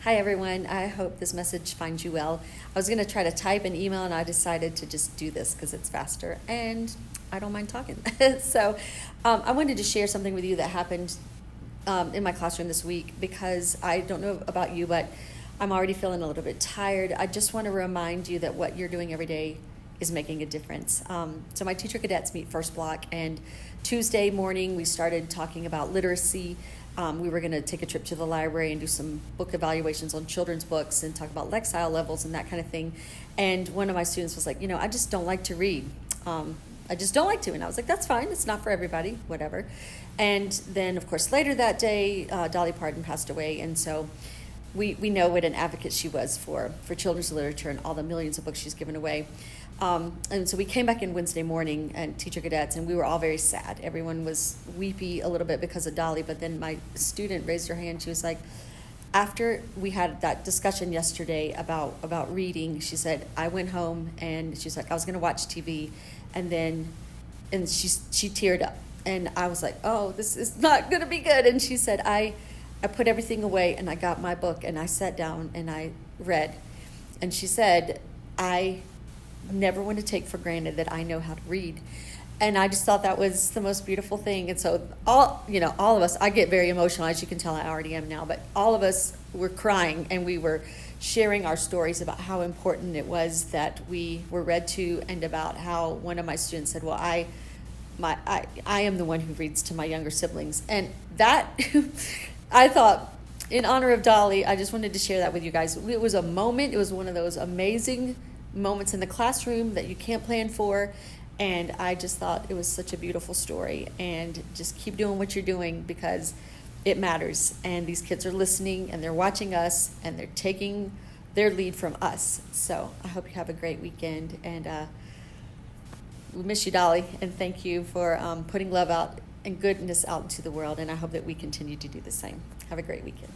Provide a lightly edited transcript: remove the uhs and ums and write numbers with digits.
Hi, everyone. I hope this message finds you well. I was going to try to type an email, and I decided to just do this because it's faster and I don't mind talking. I wanted to share something with you that happened in my classroom this week because I don't know about you, but I'm already feeling a little bit tired. I just want to remind you that what you're doing every day is making a difference. So my teacher cadets meet first block, and Tuesday morning we started talking about literacy. We were going to take a trip to the library and do some book evaluations on children's books and talk about Lexile levels and that kind of thing. And one of my students was like, I just don't like to read. I just don't like to. And I was like, that's fine. It's not for everybody, whatever. And then, of course, later that day, Dolly Parton passed away. And so we know what an advocate she was for children's literature and all the millions of books she's given away. And so we came back in Wednesday morning and teacher cadets, and we were all very sad. Everyone was weepy a little bit because of Dolly, but then my student raised her hand. She was like, after we had that discussion yesterday about reading, she said, I went home and she's like, I was going to watch TV, and she teared up. And I was like, oh, this is not going to be good. And she said, I put everything away and I got my book and I sat down and I read. And she said, I never want to take for granted that I know how to read. And I just thought that was the most beautiful thing. And so all of us, I get very emotional, as you can tell I already am now, but all of us were crying and we were sharing our stories about how important it was that we were read to, and about how one of my students said, well, I am the one who reads to my younger siblings. And that, I thought, in honor of Dolly, I just wanted to share that with you guys. It was a moment. It was one of those amazing moments in the classroom that you can't plan for. And I just thought it was such a beautiful story. And just keep doing what you're doing because it matters. And these kids are listening and they're watching us and they're taking their lead from us. So I hope you have a great weekend. And we miss you, Dolly. And thank you for putting love out and goodness out into the world. And I hope that we continue to do the same. Have a great weekend.